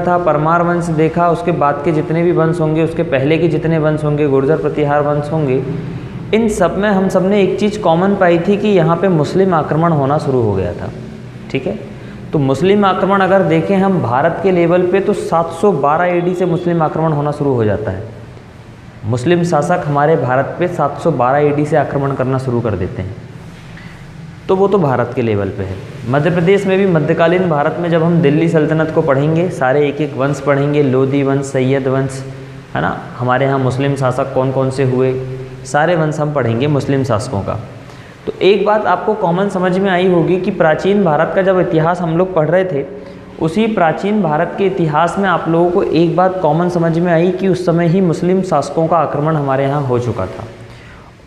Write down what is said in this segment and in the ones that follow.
था, परमार वंश देखा, उसके बाद के जितने भी वंश होंगे, उसके पहले के जितने वंश होंगे, गुर्जर प्रतिहार वंश होंगे, इन सब में हम सब ने एक चीज़ कॉमन पाई थी कि यहाँ पे मुस्लिम आक्रमण होना शुरू हो गया था। ठीक है, तो मुस्लिम आक्रमण अगर देखें हम भारत के लेवल पे तो 712 AD से मुस्लिम आक्रमण होना शुरू हो जाता है। मुस्लिम शासक हमारे भारत पे 712 AD से आक्रमण करना शुरू कर देते हैं। तो वो तो भारत के लेवल पे है। मध्य प्रदेश में भी मध्यकालीन भारत में जब हम दिल्ली सल्तनत को पढ़ेंगे, सारे एक एक वंश पढ़ेंगे, लोधी वंश, सैयद वंश, है ना, हमारे यहाँ मुस्लिम शासक कौन कौन से हुए, सारे वंश हम पढ़ेंगे मुस्लिम शासकों का। तो एक बात आपको कॉमन समझ में आई होगी कि प्राचीन भारत का जब इतिहास हम लोग पढ़ रहे थे, उसी प्राचीन भारत के इतिहास में आप लोगों को एक बात कॉमन समझ में आई कि उस समय ही मुस्लिम शासकों का आक्रमण हमारे यहाँ हो चुका था।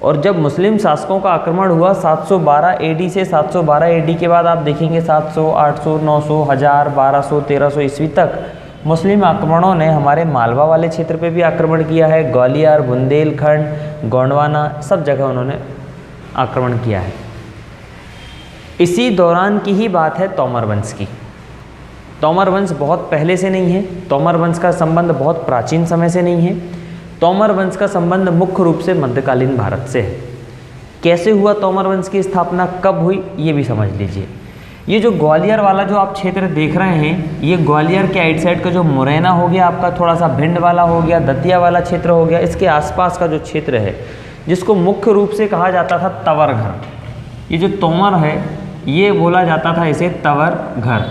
और जब मुस्लिम शासकों का आक्रमण हुआ 712 AD से 712 AD के बाद आप देखेंगे 700, 800, 900, 1000, 1200, 1300 ईस्वी तक मुस्लिम आक्रमणों ने हमारे मालवा वाले क्षेत्र पे भी आक्रमण किया है। ग्वालियर, बुंदेलखंड, गोंडवाना, सब जगह उन्होंने आक्रमण किया है। इसी दौरान की ही बात है तोमर वंश की। तोमर वंश बहुत पहले से नहीं है, तोमर वंश का संबंध बहुत प्राचीन समय से नहीं है। तोमर वंश का संबंध मुख्य रूप से मध्यकालीन भारत से है। कैसे हुआ तोमर वंश की स्थापना, कब हुई, ये भी समझ लीजिए। ये जो ग्वालियर वाला जो आप क्षेत्र देख रहे हैं, ये ग्वालियर के आइट साइड का जो मुरैना हो गया आपका, थोड़ा सा भिंड वाला हो गया, दतिया वाला क्षेत्र हो गया, इसके आसपास का जो क्षेत्र है जिसको मुख्य रूप से कहा जाता था तवर घर, ये जो तोमर है ये बोला जाता था इसे तवर घर।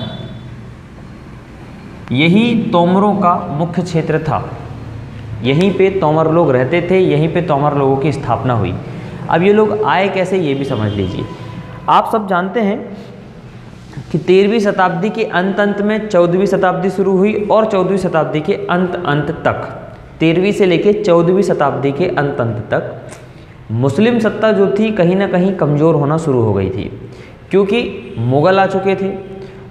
यही तोमरों का मुख्य क्षेत्र था, यहीं पे तोमर लोग रहते थे, यहीं पे तोमर लोगों की स्थापना हुई। अब ये लोग आए कैसे, ये भी समझ लीजिए। आप सब जानते हैं कि 13वीं शताब्दी के अंत में 14वीं शताब्दी शुरू हुई और 14वीं शताब्दी के अंत तक, 13वीं से लेके 14वीं शताब्दी के अंत तक मुस्लिम सत्ता जो थी कहीं ना कहीं कमज़ोर होना शुरू हो गई थी, क्योंकि मुग़ल आ चुके थे।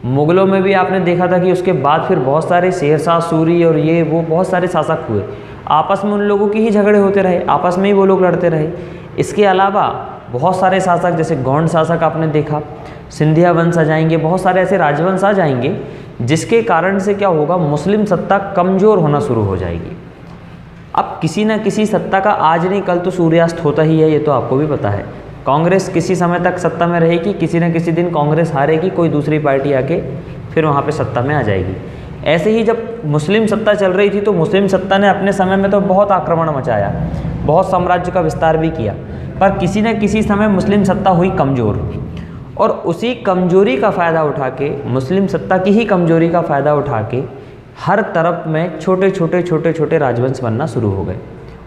मुग़लों में भी आपने देखा था कि उसके बाद फिर बहुत सारे शेरशाह सूरी और ये वो बहुत सारे शासक हुए, आपस में उन लोगों के ही झगड़े होते रहे, आपस में ही वो लोग लड़ते रहे। इसके अलावा बहुत सारे शासक, जैसे गौंड शासक आपने देखा, सिंधिया वंश आ जाएंगे, बहुत सारे ऐसे राजवंश आ जाएंगे, जिसके कारण से क्या होगा, मुस्लिम सत्ता कमज़ोर होना शुरू हो जाएगी। अब किसी न किसी सत्ता का आज नहीं कल तो सूर्यास्त होता ही है, ये तो आपको भी पता है। कांग्रेस किसी समय तक सत्ता में रहेगी, किसी न किसी दिन कांग्रेस हारेगी, कोई दूसरी पार्टी आके फिर वहाँ पे सत्ता में आ जाएगी। ऐसे ही जब मुस्लिम सत्ता चल रही थी तो मुस्लिम सत्ता ने अपने समय में तो बहुत आक्रमण मचाया, बहुत साम्राज्य का विस्तार भी किया, पर किसी न किसी समय मुस्लिम सत्ता हुई कमज़ोर, और उसी कमज़ोरी का फ़ायदा उठा के, मुस्लिम सत्ता की ही कमज़ोरी का फ़ायदा उठा के हर तरफ में छोटे छोटे राजवंश बनना शुरू हो गए।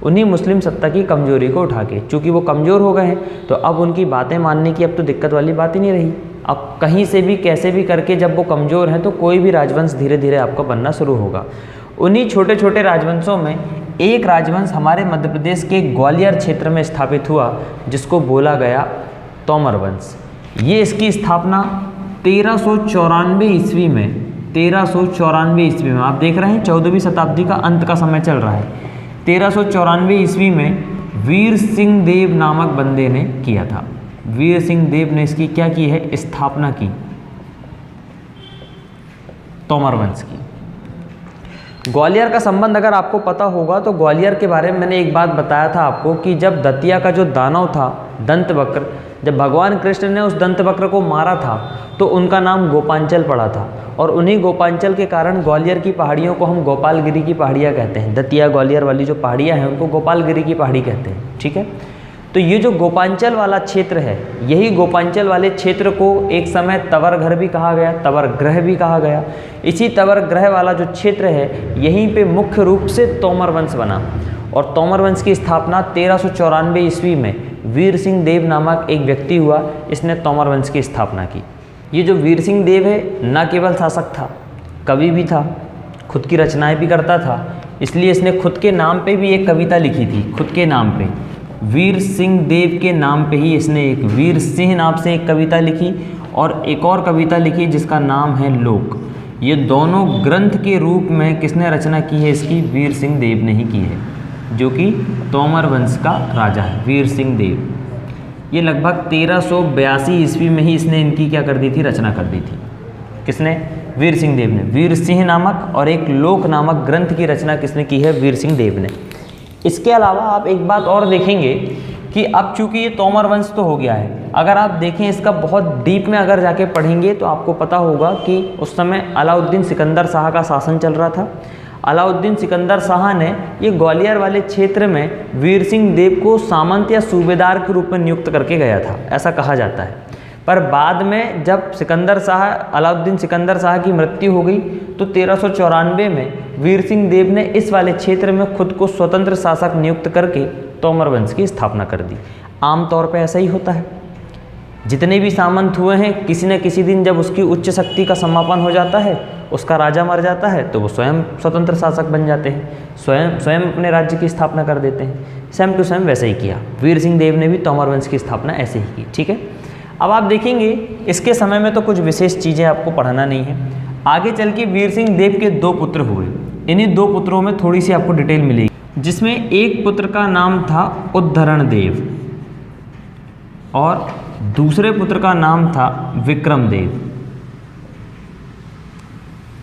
उन्हीं मुस्लिम सत्ता की कमज़ोरी को उठा के, चूँकि वो कमज़ोर हो गए हैं तो अब उनकी बातें मानने की अब तो दिक्कत वाली बात ही नहीं रही। अब कहीं से भी कैसे भी करके जब वो कमज़ोर हैं तो कोई भी राजवंश धीरे धीरे आपका बनना शुरू होगा। उन्हीं छोटे छोटे राजवंशों में एक राजवंश हमारे मध्य प्रदेश के ग्वालियर क्षेत्र में स्थापित हुआ, जिसको बोला गया तोमर वंश। ये इसकी स्थापना 1394 ईस्वी में, 1394 ईस्वी में, आप देख रहे हैं 14वीं शताब्दी का अंत का समय चल रहा है। 1394 ईस्वी में वीर सिंह देव नामक बंदे ने किया था। वीर सिंह देव ने इसकी क्या की है, स्थापना की, तोमर वंश की। ग्वालियर का संबंध अगर आपको पता होगा तो ग्वालियर के बारे में मैंने एक बात बताया था आपको कि जब दतिया का जो दानव था दंतवक्र, जब भगवान कृष्ण ने उस दंतवक्र को मारा था तो उनका नाम गोपांचल पड़ा था, और उन्हीं गोपांचल के कारण ग्वालियर की पहाड़ियों को हम गोपालगिरी की पहाड़ियाँ कहते हैं। दतिया ग्वालियर वाली जो पहाड़ियाँ हैं उनको गोपालगिरी की पहाड़ी कहते हैं। ठीक है, तो ये जो गोपांचल वाला क्षेत्र है, यही गोपांचल वाले क्षेत्र को एक समय तवर घर भी कहा गया, तवर ग्रह भी कहा गया। इसी तवर ग्रह वाला जो क्षेत्र है, यहीं पे मुख्य रूप से तोमर वंश बना, और तोमर वंश की स्थापना 1394 ईस्वी में वीर सिंह देव नामक एक व्यक्ति हुआ, इसने तोमर वंश की स्थापना की। ये जो वीर सिंह देव है न केवल शासक था, कवि भी था, खुद की रचनाएं भी करता था, इसलिए इसने खुद के नाम पे भी एक कविता लिखी थी। खुद के नाम पे, वीर सिंह देव के नाम पे ही इसने एक वीर सिंह नाम से एक कविता लिखी, और एक और कविता लिखी जिसका नाम है लोक। ये दोनों ग्रंथ के रूप में किसने रचना की है इसकी, वीर सिंह देव ने ही की है, जो कि तोमर वंश का राजा है वीर सिंह देव। ये लगभग 1382 ईस्वी में ही इसने इनकी क्या कर दी थी, रचना कर दी थी। किसने, वीर सिंह देव ने। वीर सिंह नामक और एक लोक नामक ग्रंथ की रचना किसने की है? वीर सिंह देव ने। इसके अलावा आप एक बात और देखेंगे कि अब चूंकि ये तोमर वंश तो हो गया है, अगर आप देखें इसका बहुत डीप में अगर जाके पढ़ेंगे तो आपको पता होगा कि उस समय अलाउद्दीन सिकंदर शाह का शासन चल रहा था। अलाउद्दीन सिकंदर शाह ने ये ग्वालियर वाले क्षेत्र में वीर सिंह देव को सामंत या सूबेदार के रूप में नियुक्त करके गया था, ऐसा कहा जाता है। पर बाद में जब अलाउद्दीन सिकंदर शाह की मृत्यु हो गई तो 1394 में वीर सिंह देव ने इस वाले क्षेत्र में खुद को स्वतंत्र शासक नियुक्त करके तोमर वंश की स्थापना कर दी। आमतौर पर ऐसा ही होता है, जितने भी सामंत हुए हैं किसी न किसी दिन जब उसकी उच्च शक्ति का समापन हो जाता है, उसका राजा मर जाता है, तो वो स्वयं स्वतंत्र शासक बन जाते हैं, स्वयं अपने राज्य की स्थापना कर देते हैं। सेम टू सेम वैसे ही किया वीर सिंह देव ने भी तोमर वंश की स्थापना ऐसे ही की। ठीक है, अब आप देखेंगे इसके समय में तो कुछ विशेष चीज़ें आपको पढ़ना नहीं है। आगे चल के वीर सिंह देव के 2 पुत्र हुए। इन्हीं 2 पुत्रों में थोड़ी सी आपको डिटेल मिलेगी, जिसमें एक पुत्र का नाम था उद्धरण देव और दूसरे पुत्र का नाम था विक्रम देव।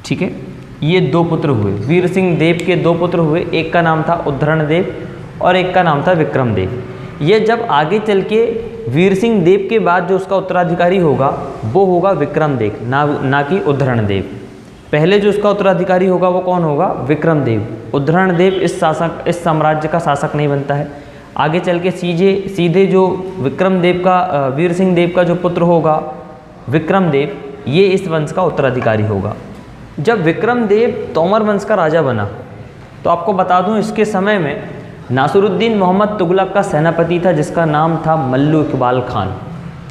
ठीक है, ये 2 पुत्र हुए। वीर सिंह देव के 2 पुत्र हुए, एक का नाम था उद्धरण देव और एक का नाम था विक्रम देव। ये जब आगे चल के वीर सिंह देव के बाद जो उसका उत्तराधिकारी होगा वो होगा विक्रम देव, ना कि उद्धरण देव। पहले जो उसका उत्तराधिकारी होगा वो कौन होगा? विक्रम देव। उद्धरण देव इस साम्राज्य का शासक नहीं बनता है। आगे चल के सीधे जो विक्रम देव का वीर सिंह देव का जो पुत्र होगा विक्रम देव, ये इस वंश का उत्तराधिकारी होगा। जब विक्रम देव तोमर वंश का राजा बना तो आपको बता दूं इसके समय में नासिरुद्दीन मोहम्मद तुगलक का सेनापति था जिसका नाम था मल्लू इकबाल खान।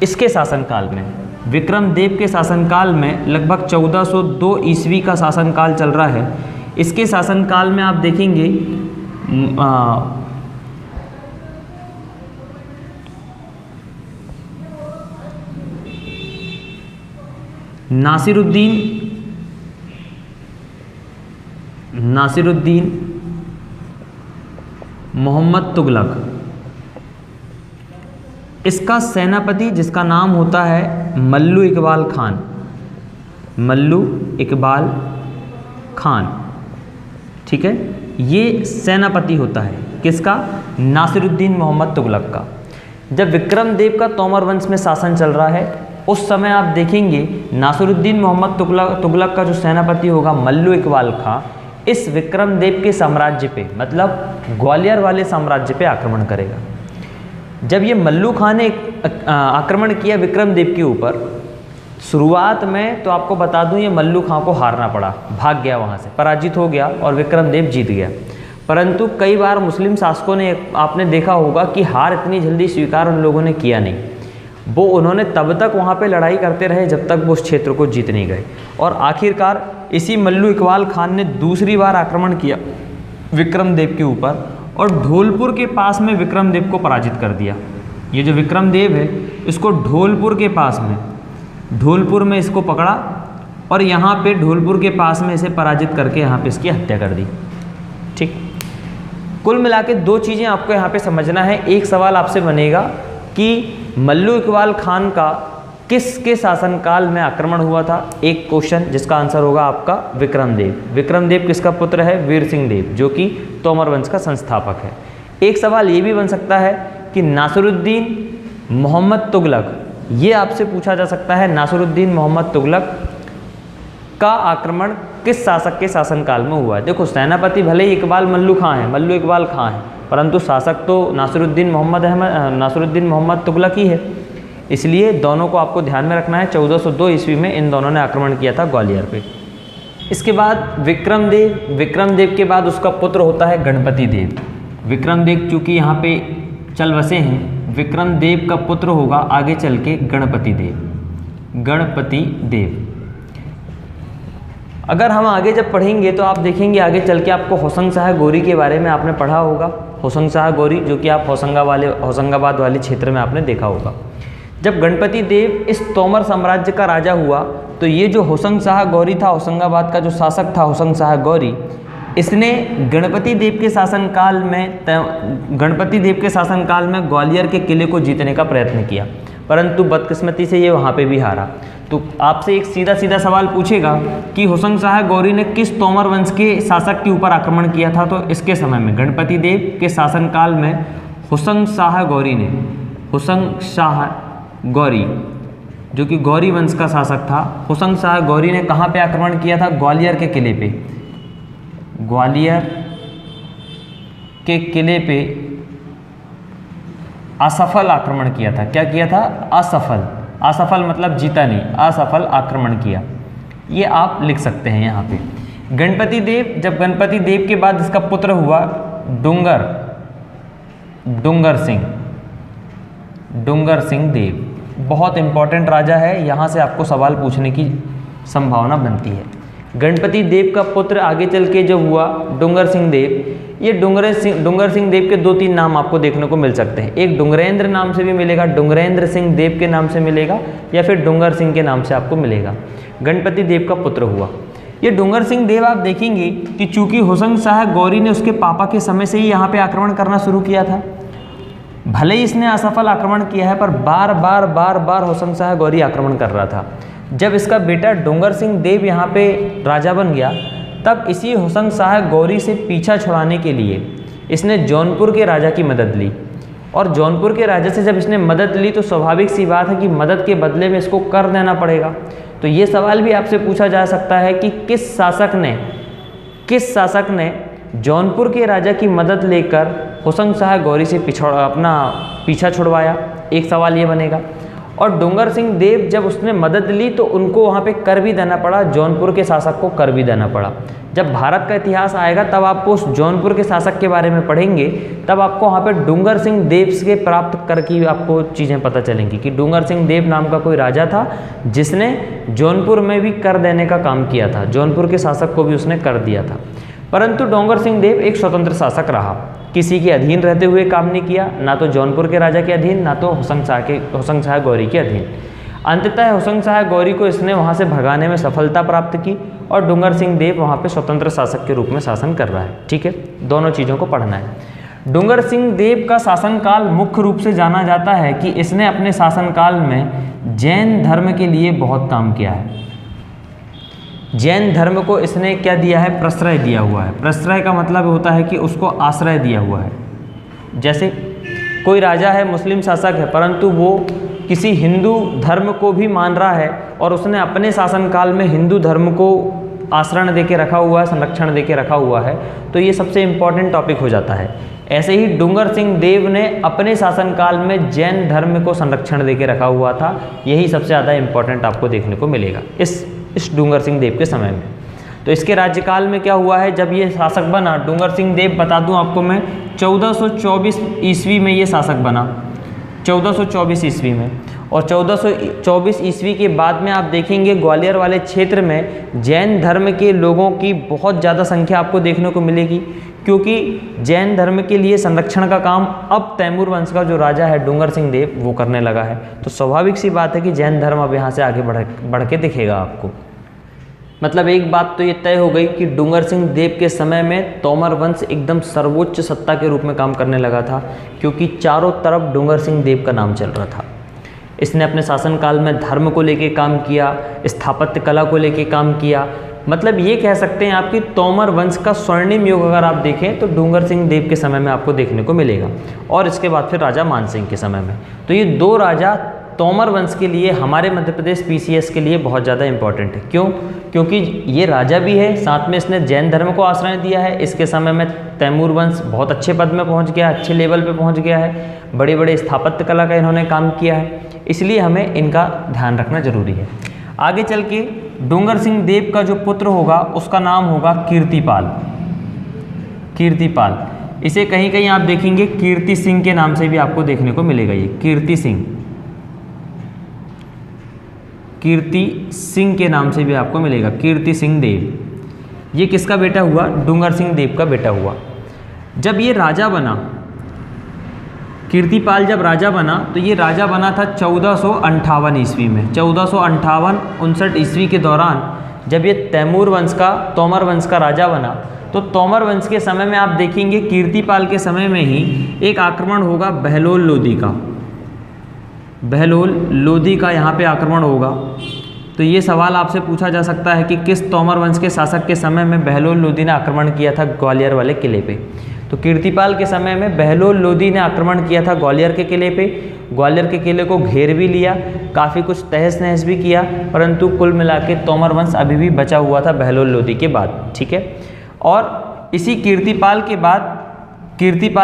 इसके शासनकाल में, विक्रम देव के शासनकाल में लगभग 1402 ईस्वी का शासनकाल चल रहा है। इसके शासनकाल में आप देखेंगे नासिरुद्दीन मोहम्मद तुगलक, इसका सेनापति जिसका नाम होता है मल्लू इकबाल खान। मल्लू इकबाल खान, ठीक है, ये सेनापति होता है किसका? नासिरुद्दीन मोहम्मद तुगलक का। जब विक्रम देव का तोमर वंश में शासन चल रहा है उस समय आप देखेंगे नासिरुद्दीन मोहम्मद तुगलक का जो सेनापति होगा मल्लू इकबाल खां, इस विक्रम देव के साम्राज्य पे, मतलब ग्वालियर वाले साम्राज्य पे आक्रमण करेगा। जब ये मल्लू खां ने आक्रमण किया विक्रम देव के ऊपर, शुरुआत में तो आपको बता दूं ये मल्लू खां को हारना पड़ा, भाग गया वहाँ से, पराजित हो गया और विक्रम देव जीत गया। परंतु कई बार मुस्लिम शासकों ने, आपने देखा होगा कि हार इतनी जल्दी स्वीकार उन लोगों ने किया नहीं। वो उन्होंने तब तक वहाँ पे लड़ाई करते रहे जब तक वो उस क्षेत्र को जीत नहीं गए। और आखिरकार इसी मल्लू इकबाल खान ने दूसरी बार आक्रमण किया विक्रम देव के ऊपर और ढोलपुर के पास में विक्रम देव को पराजित कर दिया। ये जो विक्रम देव है इसको ढोलपुर के पास में, ढोलपुर में इसको पकड़ा और यहाँ पे ढोलपुर के पास में इसे पराजित करके यहाँ पे इसकी हत्या कर दी। ठीक, कुल मिला के 2 चीज़ें आपको यहाँ पे समझना है। एक सवाल आपसे बनेगा कि मल्लू इकबाल खान का किसके शासनकाल में आक्रमण हुआ था, एक क्वेश्चन जिसका आंसर होगा आपका विक्रम देव। विक्रम देव किसका पुत्र है? वीर सिंह देव, जो कि तोमर वंश का संस्थापक है। एक सवाल ये भी बन सकता है कि नासिरुद्दीन मोहम्मद तुगलक, ये आपसे पूछा जा सकता है नासिरुद्दीन मोहम्मद तुगलक का आक्रमण किस शासक के शासनकाल में हुआ है। देखो, सेनापति भले ही मल्लू इकबाल खां है, परंतु शासक तो नासिरुद्दीन मोहम्मद तुगलक ही है। इसलिए दोनों को आपको ध्यान में रखना है। 1402 ईस्वी में इन दोनों ने आक्रमण किया था ग्वालियर पे। इसके बाद विक्रम देव के बाद उसका पुत्र होता है गणपति देव। विक्रम देव चूँकि यहाँ पे चल बसे हैं, विक्रम देव का पुत्र होगा आगे चल के गणपति देव। अगर हम आगे जब पढ़ेंगे तो आप देखेंगे आगे चल के आपको होशंग शाह गोरी के बारे में आपने पढ़ा होगा। होशंग शाह गोरी जो कि आप होशंगाबाद वाले क्षेत्र में आपने देखा होगा। जब गणपति देव इस तोमर साम्राज्य का राजा हुआ तो ये जो होशंग शाह गौरी था, होशंगाबाद का जो शासक था होशंग शाह गौरी, इसने गणपति देव के शासनकाल में ग्वालियर के किले को जीतने का प्रयत्न किया, परंतु बदकिस्मती से ये वहाँ पे भी हारा। तो आपसे एक सीधा सीधा सवाल पूछेगा कि हुसैन शाह गौरी ने किस तोमर वंश के शासक के ऊपर आक्रमण किया था, तो इसके समय में गणपति देव के शासनकाल में हुसैन शाह गौरी ने, हुसैन शाह गौरी जो कि गौरी वंश का शासक था, हुसैन शाह गौरी ने कहाँ पे आक्रमण किया था? ग्वालियर के किले पे, ग्वालियर के किले पे असफल आक्रमण किया था। क्या किया था? असफल। असफल मतलब जीता नहीं, असफल आक्रमण किया। ये आप लिख सकते हैं यहाँ पे। गणपति देव, जब गणपति देव के बाद इसका पुत्र हुआ डूंगर सिंह देव, बहुत इंपॉर्टेंट राजा है, यहाँ से आपको सवाल पूछने की संभावना बनती है। गणपति देव का पुत्र आगे चल के जो हुआ डूंगर सिंह देव, ये डूंगर सिंह देव के 2-3 नाम आपको देखने को मिल सकते हैं। एक डूंगरेंद्र नाम से भी मिलेगा, डूंगरेंद्र सिंह देव के नाम से मिलेगा, या फिर डूंगर सिंह के नाम से आपको मिलेगा। गणपति देव का पुत्र हुआ ये डूंगर सिंह देव। आप देखेंगे कि चूंकि हुसैन शाह गौरी ने उसके पापा के समय से ही यहाँ पे आक्रमण करना शुरू किया था, भले ही इसने असफल आक्रमण किया है, पर बार बार हुसैन शाह गौरी आक्रमण कर रहा था। जब इसका बेटा डूंगर सिंह देव यहाँ पे राजा बन गया, तब इसी हुसैन शाह गौरी से पीछा छुड़ाने के लिए इसने जौनपुर के राजा की मदद ली। और जौनपुर के राजा से जब इसने मदद ली तो स्वाभाविक सी बात है कि मदद के बदले में इसको कर देना पड़ेगा। तो ये सवाल भी आपसे पूछा जा सकता है कि किस शासक ने जौनपुर के राजा की मदद लेकर हुसैन शाह गौरी से अपना पीछा छुड़वाया। एक सवाल ये बनेगा। और डूंगर सिंह देव जब उसने मदद ली तो उनको वहाँ पे कर भी देना पड़ा, जौनपुर के शासक को कर भी देना पड़ा। जब भारत का इतिहास आएगा तब आपको उस जौनपुर के शासक के बारे में पढ़ेंगे, तब आपको वहाँ पे डूंगर सिंह देव से प्राप्त कर की आपको चीज़ें पता चलेंगी कि डूंगर सिंह देव नाम का कोई राजा था जिसने जौनपुर में भी कर देने का काम किया था, जौनपुर के शासक को भी उसने कर दिया था। परंतु डूंगर सिंह देव एक स्वतंत्र शासक रहा, किसी के अधीन रहते हुए काम नहीं किया, ना तो जौनपुर के राजा के अधीन, ना तो हुसैन शाह गौरी के अधीन। अंततः हुसैन शाह गौरी को इसने वहाँ से भगाने में सफलता प्राप्त की और डूंगर सिंह देव वहाँ पे स्वतंत्र शासक के रूप में शासन कर रहा है। ठीक है, दोनों चीज़ों को पढ़ना है। डूंगर सिंह देव का शासनकाल मुख्य रूप से जाना जाता है कि इसने अपने शासनकाल में जैन धर्म के लिए बहुत काम किया है। जैन धर्म को इसने क्या दिया है? प्रश्रय दिया हुआ है। प्रश्रय का मतलब होता है कि उसको आश्रय दिया हुआ है। जैसे कोई राजा है, मुस्लिम शासक है, परंतु वो किसी हिंदू धर्म को भी मान रहा है और उसने अपने शासनकाल में हिंदू धर्म को आश्रय दे के रखा हुआ है, संरक्षण दे के रखा हुआ है, तो ये सबसे इम्पॉर्टेंट टॉपिक हो जाता है। ऐसे ही डूंगर सिंह देव ने अपने शासनकाल में जैन धर्म को संरक्षण दे के रखा हुआ था। यही सबसे ज़्यादा इम्पॉर्टेंट आपको देखने को मिलेगा इस डूंगर सिंह देव के समय में। तो इसके राज्यकाल में क्या हुआ है? जब ये शासक बना डूंगर सिंह देव, बता दूं आपको मैं, 1424 ईस्वी में ये शासक बना, 1424 ईस्वी में। और 1424 ईस्वी के बाद में आप देखेंगे ग्वालियर वाले क्षेत्र में जैन धर्म के लोगों की बहुत ज़्यादा संख्या आपको देखने को मिलेगी, क्योंकि जैन धर्म के लिए संरक्षण का काम अब तैमूर वंश का जो राजा है डूंगर सिंह देव वो करने लगा है। तो स्वाभाविक सी बात है कि जैन धर्म अब यहाँ से आगे बढ़ के दिखेगा आपको। मतलब एक बात तो ये तय हो गई कि डूंगर सिंह देव के समय में तोमर वंश एकदम सर्वोच्च सत्ता के रूप में काम करने लगा था, क्योंकि चारों तरफ डूंगर सिंह देव का नाम चल रहा था। इसने अपने शासनकाल में धर्म को लेके काम किया, स्थापत्य कला को लेके काम किया। मतलब ये कह सकते हैं आपकी तोमर वंश का स्वर्णिम युग अगर आप देखें तो डूंगर सिंह देव के समय में आपको देखने को मिलेगा, और इसके बाद फिर राजा मान सिंह के समय में। तो ये दो राजा तोमर वंश के लिए, हमारे मध्य प्रदेश पीसीएस के लिए बहुत ज़्यादा इंपॉर्टेंट है। क्यों? क्योंकि ये राजा भी है, साथ में इसने जैन धर्म को आश्रय दिया है। इसके समय में तैमूर वंश बहुत अच्छे पद में पहुंच गया, अच्छे लेवल पे पहुंच गया है, बड़े बड़े स्थापत्य कला का इन्होंने काम किया है, इसलिए हमें इनका ध्यान रखना जरूरी है। आगे चल के डूंगर सिंह देव का जो पुत्र होगा उसका नाम होगा कीर्तिपाल। कीर्तिपाल, इसे कहीं कहीं आप देखेंगे कीर्ति सिंह के नाम से भी आपको देखने को मिलेगा। ये कीर्ति सिंह, कीर्ति सिंह के नाम से भी आपको मिलेगा, कीर्ति सिंह देव। ये किसका बेटा हुआ? डूंगर सिंह देव का बेटा हुआ। जब ये राजा बना, कीर्तिपाल जब राजा बना तो ये राजा बना था 1458 ईस्वी में। 1458-59 ईस्वी के दौरान जब ये तैमूर वंश का, तोमर वंश का राजा बना, तो तोमर वंश के समय में आप देखेंगे कीर्तिपाल के समय में ही एक आक्रमण होगा बहलोल लोदी का। बहलोल लोदी का यहाँ पे आक्रमण होगा। तो ये सवाल आपसे पूछा जा सकता है कि किस तोमर वंश के शासक के समय में बहलोल लोदी ने आक्रमण किया था ग्वालियर वाले किले पे। तो कीर्तिपाल के समय में बहलोल लोदी ने आक्रमण किया था ग्वालियर के किले पे। ग्वालियर के किले को घेर भी लिया, काफ़ी कुछ तहस नहस भी किया, परंतु कुल मिला के तोमर वंश अभी भी बचा हुआ था बहलोल लोदी के बाद। ठीक है, और इसी कीर्तिपाल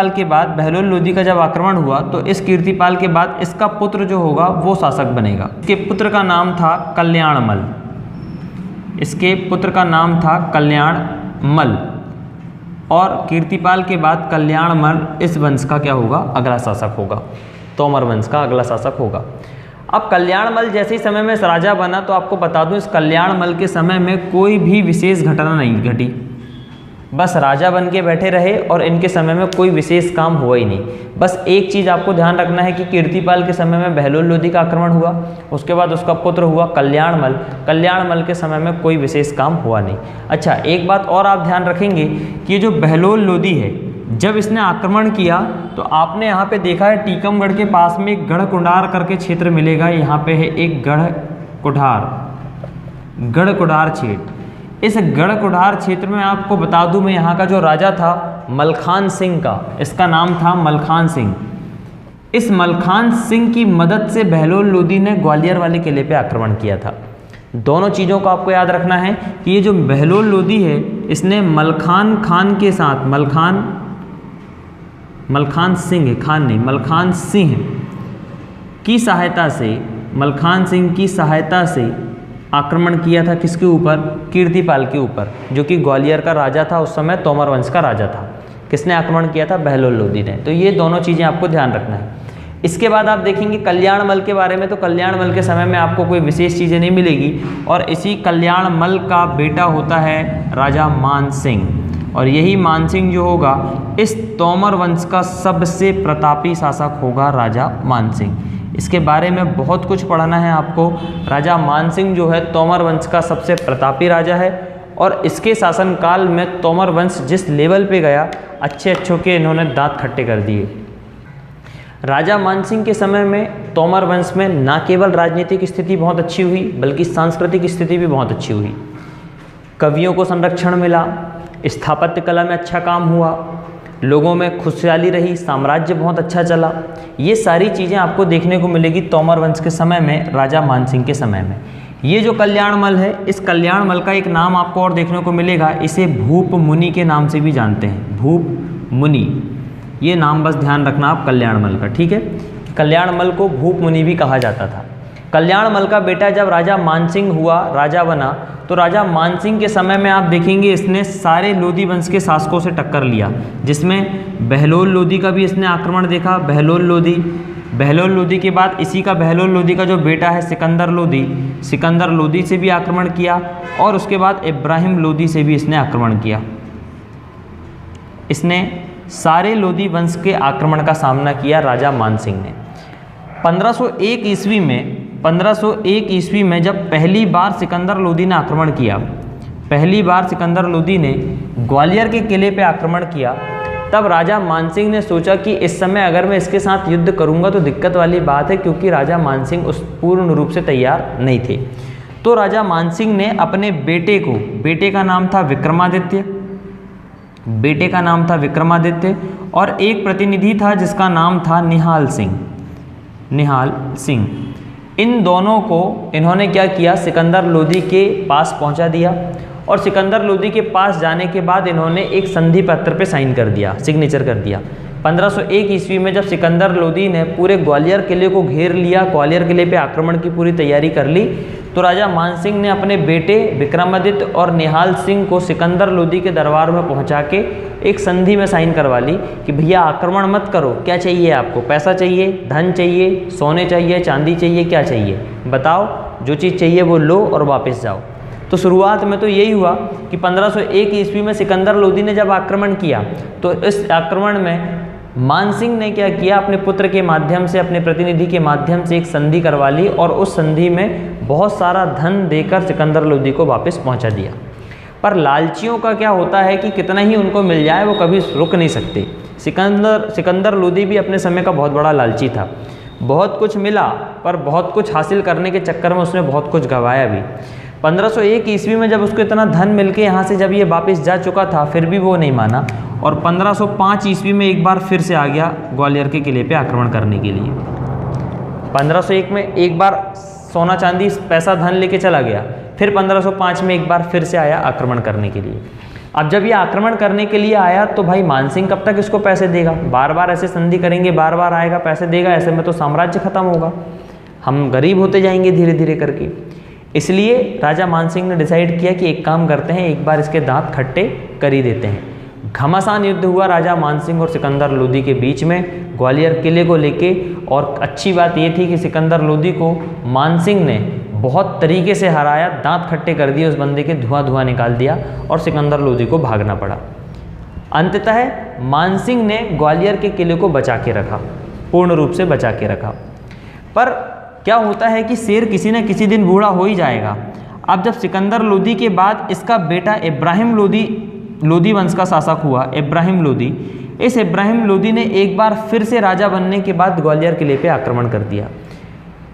के बाद बहलोल लोदी का जब आक्रमण हुआ तो इस कीर्तिपाल के बाद इसका पुत्र जो होगा वो शासक बनेगा। इसके पुत्र का नाम था कल्याणमल। इसके पुत्र का नाम था कल्याणमल, और कीर्तिपाल के बाद कल्याणमल इस वंश का क्या होगा, अगला शासक होगा, तोमर वंश का अगला शासक होगा। अब कल्याणमल जैसे ही समय में राजा बना तो आपको बता दूं इस कल्याणमल के समय में कोई भी विशेष घटना नहीं घटी, बस राजा बन के बैठे रहे और इनके समय में कोई विशेष काम हुआ ही नहीं। बस एक चीज़ आपको ध्यान रखना है कि कीर्तिपाल के समय में बहलोल लोदी का आक्रमण हुआ, उसके बाद उसका पुत्र हुआ कल्याणमल। कल्याणमल के समय में कोई विशेष काम हुआ नहीं। अच्छा, एक बात और आप ध्यान रखेंगे कि ये जो बहलोल लोदी है, जब इसने आक्रमण किया तो आपने यहाँ पे देखा है टीकमगढ़ के पास में एक गढ़कुंडार करके क्षेत्र मिलेगा। यहाँ पे है एक गढ़कुंडार क्षेत्र। इस गढ़कुंडार क्षेत्र में आपको बता दूं मैं, यहाँ का जो राजा था मलखान सिंह का, इसका नाम था मलखान सिंह। इस मलखान सिंह की मदद से बहलोल लोदी ने ग्वालियर वाले किले पे आक्रमण किया था। दोनों चीज़ों को आपको याद रखना है कि ये जो बहलोल लोदी है इसने मलखान सिंह की सहायता से आक्रमण किया था। किसके ऊपर? कीर्तिपाल के ऊपर, जो कि ग्वालियर का राजा था उस समय, तोमर वंश का राजा था। किसने आक्रमण किया था? बहलोल लोदी ने। तो ये दोनों चीज़ें आपको ध्यान रखना है। इसके बाद आप देखेंगे कल्याणमल के बारे में, तो कल्याणमल के समय में आपको कोई विशेष चीज़ें नहीं मिलेगी, और इसी कल्याणमल का बेटा होता है राजा मान सिंह, और यही मान सिंह जो होगा इस तोमर वंश का सबसे प्रतापी शासक होगा राजा मान सिंह। इसके बारे में बहुत कुछ पढ़ना है आपको। राजा मान सिंह जो है तोमर वंश का सबसे प्रतापी राजा है, और इसके शासनकाल में तोमर वंश जिस लेवल पे गया, अच्छे के इन्होंने दांत खट्टे कर दिए। राजा मान सिंह के समय में तोमर वंश में न केवल राजनीतिक स्थिति बहुत अच्छी हुई, बल्कि सांस्कृतिक स्थिति भी बहुत अच्छी हुई। कवियों को संरक्षण मिला, स्थापत्य कला में अच्छा काम हुआ, लोगों में खुशहाली रही, साम्राज्य बहुत अच्छा चला। ये सारी चीज़ें आपको देखने को मिलेगी तोमर वंश के समय में, राजा मान सिंह के समय में। ये जो कल्याणमल है, इस कल्याणमल का एक नाम आपको और देखने को मिलेगा, इसे भूप मुनि के नाम से भी जानते हैं। भूप मुनि, ये नाम बस ध्यान रखना आप कल्याणमल का, ठीक है। कल्याणमल को भूप मुनि भी कहा जाता था। कल्याणमल का बेटा जब राजा मानसिंह हुआ, राजा बना, तो राजा मानसिंह के समय में आप देखेंगे इसने सारे लोदी वंश के शासकों से टक्कर लिया, जिसमें बहलोल लोदी का भी इसने आक्रमण देखा। बहलोल लोदी के बाद इसी का बहलोल लोदी का जो बेटा है सिकंदर लोदी से भी आक्रमण किया, और उसके बाद इब्राहिम लोदी से भी इसने आक्रमण किया। इसने सारे लोदी वंश के आक्रमण का सामना किया राजा मानसिंह ने। 1501 ईस्वी में जब पहली बार सिकंदर लोदी ने आक्रमण किया, पहली बार सिकंदर लोदी ने ग्वालियर के किले पे आक्रमण किया, तब राजा मानसिंह ने सोचा कि इस समय अगर मैं इसके साथ युद्ध करूंगा तो दिक्कत वाली बात है, क्योंकि राजा मानसिंह उस पूर्ण रूप से तैयार नहीं थे। तो राजा मानसिंह ने अपने बेटे का नाम था विक्रमादित्य, और एक प्रतिनिधि था जिसका नाम था निहाल सिंह। इन दोनों को इन्होंने क्या किया, सिकंदर लोदी के पास पहुंचा दिया, और सिकंदर लोदी के पास जाने के बाद इन्होंने एक संधि पत्र पे साइन कर दिया, सिग्नेचर कर दिया। 1501 ईस्वी में जब सिकंदर लोदी ने पूरे ग्वालियर किले को घेर लिया, ग्वालियर किले पे आक्रमण की पूरी तैयारी कर ली, तो राजा मानसिंह ने अपने बेटे विक्रमादित्य और निहाल सिंह को सिकंदर लोदी के दरबार में पहुंचा के एक संधि में साइन करवा ली कि भैया आक्रमण मत करो, क्या चाहिए आपको, पैसा चाहिए, धन चाहिए, सोने चाहिए, चांदी चाहिए, क्या चाहिए बताओ, जो चीज़ चाहिए वो लो और वापस जाओ। तो शुरुआत में तो यही हुआ कि 1501 ईस्वी में सिकंदर लोदी ने जब आक्रमण किया, तो इस आक्रमण में मानसिंह ने क्या किया, अपने पुत्र के माध्यम से, अपने प्रतिनिधि के माध्यम से एक संधि करवा ली, और उस संधि में बहुत सारा धन देकर सिकंदर लोदी को वापस पहुंचा दिया। पर लालचियों का क्या होता है कि कितना ही उनको मिल जाए वो कभी रुक नहीं सकते। सिकंदर लोदी भी अपने समय का बहुत बड़ा लालची था। बहुत कुछ मिला पर बहुत कुछ हासिल करने के चक्कर में उसने बहुत कुछ गंवाया भी। 1501 ईस्वी में जब उसको इतना धन मिल के यहाँ से जब ये वापस जा चुका था फिर भी वो नहीं माना, और 1505 ईस्वी में एक बार फिर से आ गया ग्वालियर के किले पे आक्रमण करने के लिए। 1501 में एक बार सोना चांदी पैसा धन लेके चला गया, फिर 1505 में एक बार फिर से आया आक्रमण करने के लिए। अब जब ये आक्रमण करने के लिए आया तो भाई मानसिंह कब तक इसको पैसे देगा, बार बार ऐसे संधि करेंगे, बार बार आएगा पैसे देगा, ऐसे में तो साम्राज्य खत्म होगा, हम गरीब होते जाएंगे धीरे धीरे करके। इसलिए राजा मानसिंह ने डिसाइड किया कि एक काम करते हैं, एक बार इसके दांत खट्टे कर ही देते हैं। घमासान युद्ध हुआ राजा मानसिंह और सिकंदर लोदी के बीच में ग्वालियर किले को लेके, और अच्छी बात ये थी कि सिकंदर लोदी को मानसिंह ने बहुत तरीके से हराया, दांत खट्टे कर दिए उस बंदे के, धुआं धुआं निकाल दिया और सिकंदर लोदी को भागना पड़ा। अंततः मानसिंह ने ग्वालियर के किले को बचा के रखा, पूर्ण रूप से बचा के रखा। पर क्या होता है कि शेर किसी न किसी दिन बूढ़ा हो ही जाएगा। अब जब सिकंदर लोदी के बाद इसका बेटा इब्राहिम लोदी, लोदी वंश का शासक हुआ इब्राहिम लोदी, इस इब्राहिम लोदी ने एक बार फिर से राजा बनने के बाद ग्वालियर किले पे आक्रमण कर दिया।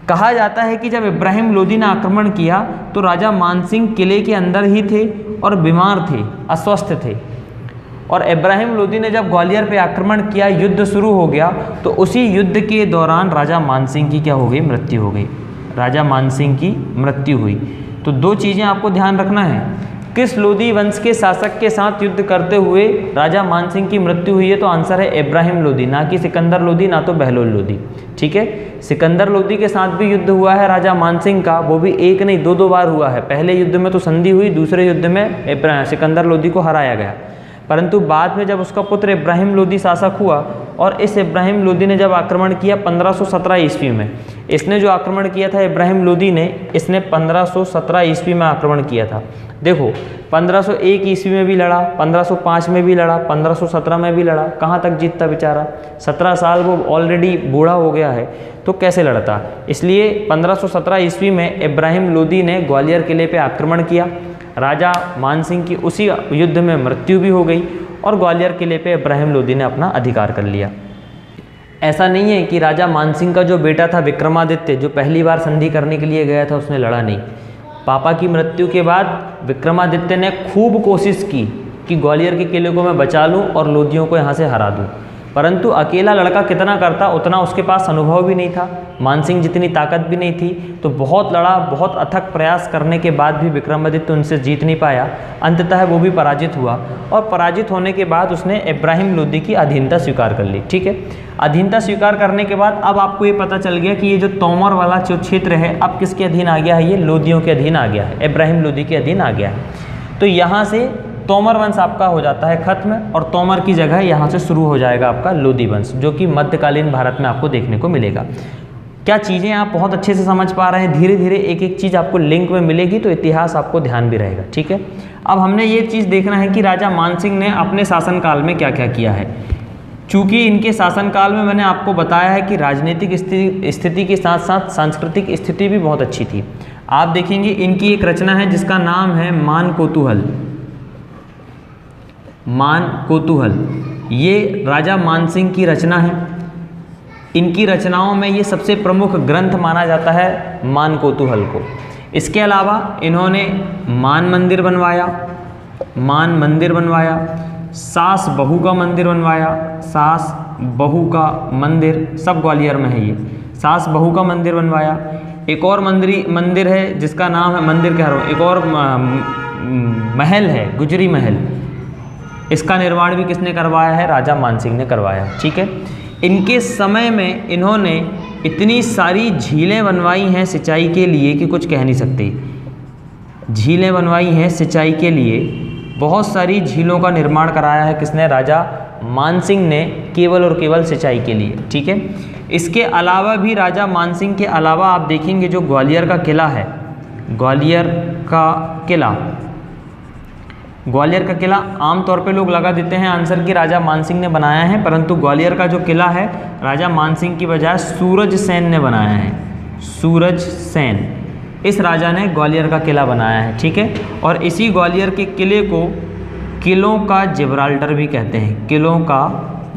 कहा जाता है कि जब इब्राहिम लोदी ने आक्रमण किया तो राजा मानसिंह किले के अंदर ही थे और बीमार थे, अस्वस्थ थे, और इब्राहिम लोदी ने जब ग्वालियर पे आक्रमण किया, युद्ध शुरू हो गया, तो उसी युद्ध के दौरान राजा मानसिंह की क्या हो गई, मृत्यु हो गई। राजा मानसिंह की मृत्यु हुई। तो दो चीज़ें आपको ध्यान रखना है, किस लोदी वंश के शासक के साथ युद्ध करते हुए राजा मानसिंह की मृत्यु हुई है, तो आंसर है इब्राहिम लोदी, ना कि सिकंदर लोदी, ना तो बहलोल लोदी। ठीक है, सिकंदर लोदी के साथ भी युद्ध हुआ है राजा मानसिंह का, वो भी एक नहीं दो बार हुआ है। पहले युद्ध में तो संधि हुई, दूसरे युद्ध में सिकंदर लोदी को हराया गया, परंतु बाद में जब उसका पुत्र इब्राहिम लोदी शासक हुआ, और इस इब्राहिम लोदी ने जब आक्रमण किया 1517 ईस्वी में, इसने जो आक्रमण किया था इब्राहिम लोदी ने, इसने 1517 ईस्वी में आक्रमण किया था। देखो 1501 ईस्वी में भी लड़ा, 1505 में भी लड़ा, 1517 में भी लड़ा, कहाँ तक जीतता बेचारा, 17 साल वो ऑलरेडी बूढ़ा हो गया है, तो कैसे लड़ता। इसलिए 1517 ईस्वी में इब्राहिम लोदी ने ग्वालियर किले पे आक्रमण किया, राजा मानसिंह की उसी युद्ध में मृत्यु भी हो गई, और ग्वालियर किले पे इब्राहिम लोदी ने अपना अधिकार कर लिया। ऐसा नहीं है कि राजा मानसिंह का जो बेटा था विक्रमादित्य, जो पहली बार संधि करने के लिए गया था, उसने लड़ा नहीं। पापा की मृत्यु के बाद विक्रमादित्य ने खूब कोशिश की कि ग्वालियर के किले को मैं बचा लूं और लोदियों को यहाँ से हरा दूं, परंतु अकेला लड़का कितना करता, उतना उसके पास अनुभव भी नहीं था, मानसिंह जितनी ताकत भी नहीं थी, तो बहुत लड़ा, बहुत अथक प्रयास करने के बाद भी विक्रमादित्य उनसे जीत नहीं पाया। अंततः वो भी पराजित हुआ, और पराजित होने के बाद उसने इब्राहिम लोदी की अधीनता स्वीकार कर ली। ठीक है, अधीनता स्वीकार करने के बाद अब आपको ये पता चल गया कि ये जो तोमर वाला जो क्षेत्र है अब किसके अधीन आ गया है, ये लोदियों के अधीन आ गया है, इब्राहिम लोदी के अधीन आ गया है। तो यहाँ से तोमर वंश आपका हो जाता है खत्म, और तोमर की जगह यहाँ से शुरू हो जाएगा आपका लोदी वंश, जो कि मध्यकालीन भारत में आपको देखने को मिलेगा। क्या चीज़ें आप बहुत अच्छे से समझ पा रहे हैं, धीरे धीरे एक एक चीज़ आपको लिंक में मिलेगी, तो इतिहास आपको ध्यान भी रहेगा। ठीक है, अब हमने ये चीज़ देखना है कि राजा मानसिंह ने अपने शासनकाल में क्या क्या किया है। चूँकि इनके शासनकाल में मैंने आपको बताया है कि राजनीतिक स्थिति के साथ साथ सांस्कृतिक स्थिति भी बहुत अच्छी थी। आप देखेंगे इनकी एक रचना है जिसका नाम है मान कौतूहल। मान कौतूहल ये राजा मानसिंह की रचना है। इनकी रचनाओं में ये सबसे प्रमुख ग्रंथ माना जाता है मान कौतूहल को। इसके अलावा इन्होंने मान मंदिर बनवाया, मान मंदिर बनवाया, सास बहू का मंदिर बनवाया, सास बहू का मंदिर सब ग्वालियर में है। ये सास बहू का मंदिर बनवाया। एक और मंदिर है जिसका नाम है, मंदिर कह रहा हूँ, एक और महल है गुजरी महल। इसका निर्माण भी किसने करवाया है, राजा मानसिंह ने करवाया। ठीक है, इनके समय में इन्होंने इतनी सारी झीलें बनवाई हैं सिंचाई के लिए कि कुछ कह नहीं सकते। झीलें बनवाई हैं सिंचाई के लिए, बहुत सारी झीलों का निर्माण कराया है किसने, राजा मानसिंह ने, केवल और केवल सिंचाई के लिए। ठीक है, इसके अलावा भी राजा मानसिंह के अलावा आप देखेंगे जो ग्वालियर का किला है, ग्वालियर का किला, ग्वालियर का किला आमतौर पे लोग लगा देते हैं आंसर कि राजा मानसिंह ने बनाया है, परंतु ग्वालियर का जो किला है राजा मानसिंह की बजाय सूरज सेन ने बनाया है। सूरज सेन, इस राजा ने ग्वालियर का किला बनाया है। ठीक है, और इसी ग्वालियर के किले को किलों का जिब्राल्टर भी कहते हैं, किलों का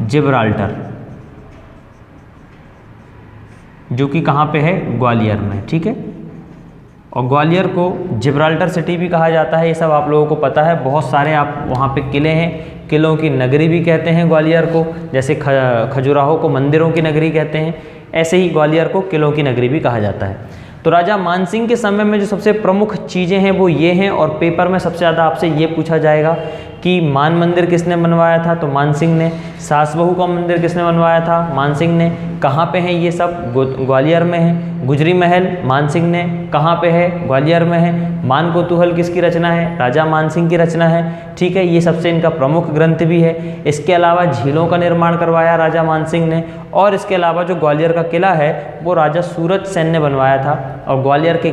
जिब्राल्टर। जो कि कहाँ पे है, ग्वालियर में, ठीक है। और ग्वालियर को जिब्राल्टर सिटी भी कहा जाता है, ये सब आप लोगों को पता है। बहुत सारे आप वहाँ पे किले हैं, किलों की नगरी भी कहते हैं ग्वालियर को, जैसे खजुराहो को मंदिरों की नगरी कहते हैं, ऐसे ही ग्वालियर को किलों की नगरी भी कहा जाता है। तो राजा मानसिंह के समय में जो सबसे प्रमुख चीज़ें हैं वो ये हैं, और पेपर में सबसे ज़्यादा आपसे ये पूछा जाएगा कि मान मंदिर किसने बनवाया था, तो मानसिंह ने। सास बहू का मंदिर किसने बनवाया था, मानसिंह ने। कहाँ पे है ये सब, ग्वालियर में है। गुजरी महल मानसिंह ने, कहाँ पे है, ग्वालियर में है। मान कोतूहल किसकी रचना है, राजा मानसिंह की रचना है, ठीक है। ये सबसे इनका प्रमुख ग्रंथ भी है। इसके अलावा झीलों का निर्माण करवाया राजा मानसिंह ने, और इसके अलावा जो ग्वालियर का किला है वो राजा सूरज सेन ने बनवाया था, और ग्वालियर के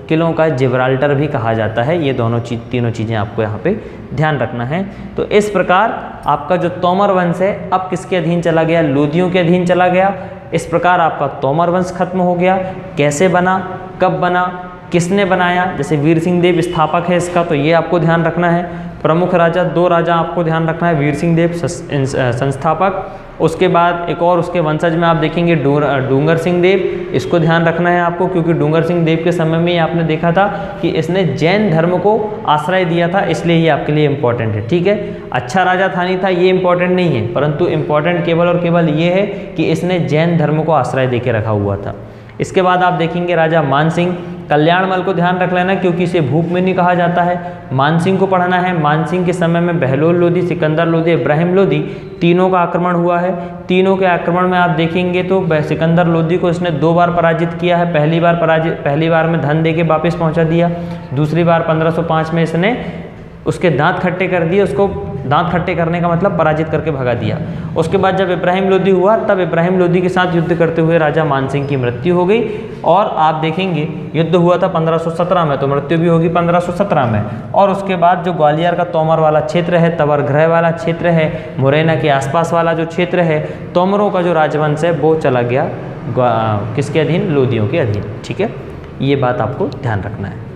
किलों का जिब्राल्टर भी कहा जाता है। ये तीनों चीज़ें आपको यहाँ पे ध्यान रखना है। तो इस प्रकार आपका जो तोमर वंश है अब किसके अधीन चला गया, लोदियों के अधीन चला गया। इस प्रकार आपका तोमर वंश खत्म हो गया। कैसे बना, कब बना, किसने बनाया, जैसे वीर सिंह देव स्थापक है इसका, तो ये आपको ध्यान रखना है। प्रमुख राजा, 2 राजा आपको ध्यान रखना है, वीर सिंह देव संस्थापक, उसके बाद एक और उसके वंशज में आप देखेंगे डूंगर सिंह देव, इसको ध्यान रखना है आपको, क्योंकि डूंगर सिंह देव के समय में ही आपने देखा था कि इसने जैन धर्म को आश्रय दिया था, इसलिए ये आपके लिए इम्पोर्टेंट है, ठीक है। अच्छा राजा था नहीं था ये इम्पोर्टेंट नहीं है, परंतु इम्पोर्टेंट केवल और केवल ये है कि इसने जैन धर्म को आश्रय दे के रखा हुआ था। इसके बाद आप देखेंगे राजा मानसिंह। कल्याणमल को ध्यान रख लेना, क्योंकि इसे भूपमिनी कहा जाता है। मानसिंह को पढ़ना है। मानसिंह के समय में बहलोल लोदी, सिकंदर लोदी, इब्राहिम लोदी, तीनों का आक्रमण हुआ है। तीनों के आक्रमण में आप देखेंगे तो सिकंदर लोदी को इसने 2 बार पराजित किया है। पहली बार में धन दे के वापस पहुंचा दिया, दूसरी बार 1505 में इसने उसके दांत खट्टे कर दिए, उसको दांत खट्टे करने का मतलब पराजित करके भगा दिया। उसके बाद जब इब्राहिम लोदी हुआ तब इब्राहिम लोदी के साथ युद्ध करते हुए राजा मानसिंह की मृत्यु हो गई, और आप देखेंगे युद्ध हुआ था 1517 में, तो मृत्यु भी होगी 1517 में। और उसके बाद जो ग्वालियर का तोमर वाला क्षेत्र है, तवरग्रह वाला क्षेत्र है, मुरैना के आसपास वाला जो क्षेत्र है, तोमरों का जो राजवंश है वो चला गया किसके अधीन, लोदियों के अधीन, ठीक है। ये बात आपको ध्यान रखना है।